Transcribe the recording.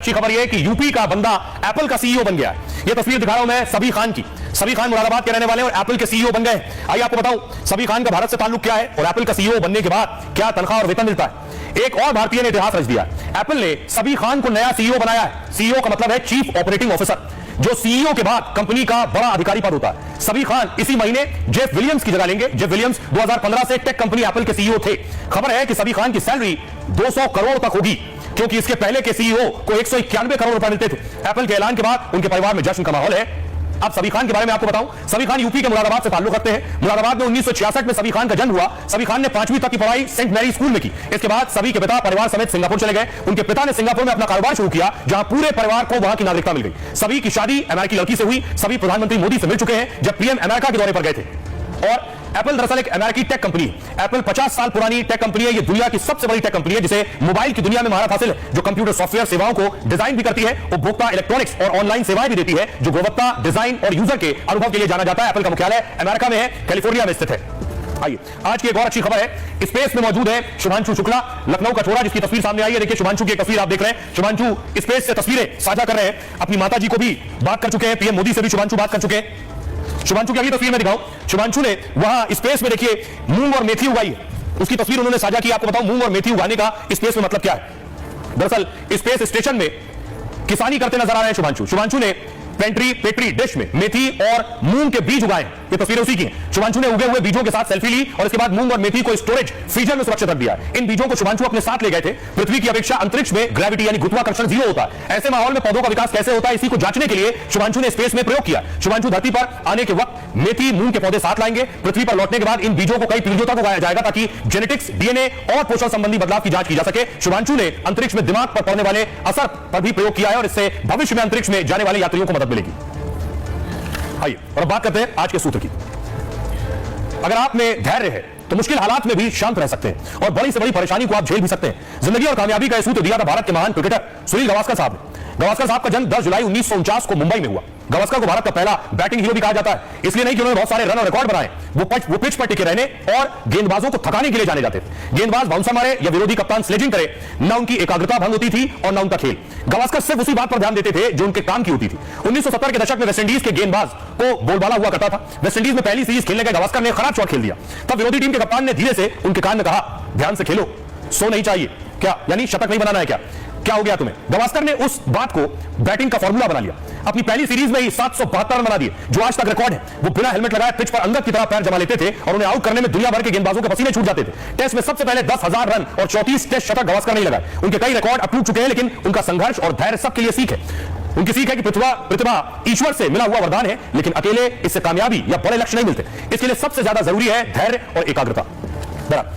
अच्छी खबर यह कि यूपी का बंदा एप्पल का सीईओ बन गया है। यह तस्वीर दिखा रहा हूं मैं सबी खान की। सबी खान मुरादाबाद के रहने वाले और एप्पल के सीईओ बन गए। आइए आपको बताऊं सबी खान का भारत से ताल्लुक क्या है और एप्पल का सीईओ बनने के बाद क्या तनख्वाह और वेतन मिलता है। एक और भारतीय ने इतिहास रच दिया। एप्पल ने सबी खान को नया सीईओ बनाया है। सीईओ का मतलब है चीफ ऑपरेटिंग ऑफिसर, जो सीईओ के बाद कंपनी का बड़ा अधिकारी पद होता है। सबी खान इसी महीने जेफ विलियम्स की जगह लेंगे। जेफ विलियम्स 2015 से टेक कंपनी एप्पल के सीईओ थे। खबर है कि सबी खान की सैलरी 200 करोड़ तक होगी, क्योंकि इसके पहले के सीईओ को 191 करोड़ रुपए मिलते थे। एप्पल के ऐलान के बाद उनके परिवार में जश्न का माहौल है। अब सबी खान के बारे में आपको बताऊं, सबी खान यूपी के मुरादाबाद से ताल्लुक रखते हैं। मुरादाबाद में 1966 में सबी खान का जन्म हुआ। सबी खान ने 5वीं तक की पढ़ाई सेंट मैरी स्कूल में की। इसके बाद सबी के पिता परिवार समेत सिंगापुर चले गए। उनके पिता ने सिंगापुर में अपना कारोबार शुरू किया, जहां पूरे परिवार को वहां की नागरिकता मिल गई। सबी की शादी अमेरिकी लड़की से हुई। सबी प्रधानमंत्री मोदी से मिल चुके हैं जब पीएम अमेरिका के दौरे पर गए थे। और एप्पल दरअसल एक अमेरिकी टेक कंपनी है। एप्पल 50 साल पुरानी टेक कंपनी है। यह दुनिया की सबसे बड़ी टेक कंपनी है, जिसे मोबाइल की दुनिया में महारत हासिल है, जो कंप्यूटर सॉफ्टवेयर सेवाओं को डिजाइन भी करती है, उपभोक्ता इलेक्ट्रॉनिक्स और ऑनलाइन सेवाएं भी देती है, जो गुणवत्ता, डिजाइन और यूजर के अनुभव के लिए जाना जाता है। एप्पल का मुख्यालय अमेरिका में है, कैलिफोर्निया में स्थित है। आइए आज की एक और अच्छी खबर है। स्पेस में मौजूद है शुभांशु शुक्ला, लखनऊ का छोरा, जिसकी तस्वीर सामने आई है। देखिए शुभांशु की एक तस्वीर आप देख रहे हैं। शुभांशु स्पेस से तस्वीरें साझा कर रहे हैं। अपनी माता जी को भी बात कर चुके हैं, पीएम मोदी से भी शुभांशु बात कर चुके हैं। शुभांशु की अगली तस्वीर में दिखाऊं, शुभांशु ने वहां स्पेस में देखिए मूंग और मेथी उगाई है। उसकी तस्वीर उन्होंने साझा की। आपको बताऊं मूंग और मेथी उगाने का स्पेस में मतलब क्या है। दरअसल स्पेस स्टेशन में किसानी करते नजर आ रहे हैं शुभांशु। शुभांशु ने पेट्री डिश में मेथी और मूंग के बीज उगाए। ये तस्वीरें उसी की हैं। शुभांशु ने उगे हुए बीजों के साथ सेल्फी ली और इसके बाद मूंग और मेथी को स्टोरेज फ्रीजर में सुरक्षित रख दिया। इन बीजों को शुभांशु अपने साथ ले गए थे। पृथ्वी की अपेक्षा अंतरिक्ष में ग्रेविटी यानी गुरुत्वाकर्षण 0 होता है। ऐसे माहौल में पौधों का विकास कैसे होता है, इसी को जांचने के लिए शुभांशु ने स्पेस में प्रयोग किया। शुभांशु धरती पर आने के वक्त मेथी मूंग के पौधे साथ लाएंगे। पृथ्वी पर लौटने के बाद इन बीजों को कई पीढ़ियों तक उगाया जाएगा, ताकि जेनेटिक्स, डीएनए और पोषण संबंधी बदलाव की जांच की जा सके। शुभांशु ने अंतरिक्ष में दिमाग पर पड़ने वाले असर पर भी प्रयोग किया है और इससे भविष्य में अंतरिक्ष में जाने वाले यात्रियों को मदद मिलेगी। आइए और बात करते हैं आज के सूत्र की। अगर आप में धैर्य है तो मुश्किल हालात में भी शांत रह सकते हैं और बड़ी से बड़ी परेशानी को आप झेल भी सकते हैं। जिंदगी और कामयाबी का यह सूत्र दिया था भारत के महान क्रिकेटर सुनील गावस्कर साहब ने। गावस्कर साहब का जन्म 10 जुलाई 1949 को मुंबई में हुआ। गावस्कर को भारत का पहला बैटिंग हीरो भी कहा जाता है, इसलिए नहीं कि उन्होंने बहुत सारे रन और रिकॉर्ड बनाए। वो पिच पर टिके रहने और गेंदबाजों को थकाने के लिए जाने जाते थे। गेंदबाज बाउंसर मारे या विरोधी कप्तान स्लेजिंग करे, न उनकी एकाग्रता भंग होती थी और न उनका खेल। गावस्कर सिर्फ उसी बात पर ध्यान देते थे जो उनके काम की होती थी। 1970 के दशक में वेस्टइंडीज के गेंदबाज को बोलबाला हुआ करता था। वेस्टइंडीज में पहली सीरीज खेलने गए गावस्कर ने खराब शॉट खेल दिया। तब विरोधी टीम के कप्तान ने धीरे से उनके कान में कहा, ध्यान से खेलो, सो नहीं चाहिए क्या, यानी शतक नहीं बनाना है क्या हो गया तुम्हें। गावस्कर ने उस बात को बैटिंग का फॉर्मूला बना लिया। अपनी पहली सीरीज में ही 772 रन बना दिए, जो आज तक रिकॉर्ड है। वो बिना हेलमेट लगाए पिच पर अंगद की तरह पैर जमा लेते थे और उन्हें आउट करने में दुनिया भर के गेंदबाजों के पसीने छूट जाते थे। टेस्ट में सबसे पहले 10,000 रन और 34 टेस्ट शतक गावस्कर नहीं लगाए। उनके कई रिकॉर्ड अब टूट चुके हैं, लेकिन उनका संघर्ष और धैर्य सबके लिए सीख है। उनकी सीख है कि प्रतिभा ईश्वर से मिला हुआ वरदान है, लेकिन अकेले इससे कामयाबी या बड़े लक्ष्य नहीं मिलते। इसके लिए सबसे ज्यादा जरूरी है धैर्य और एकाग्रता।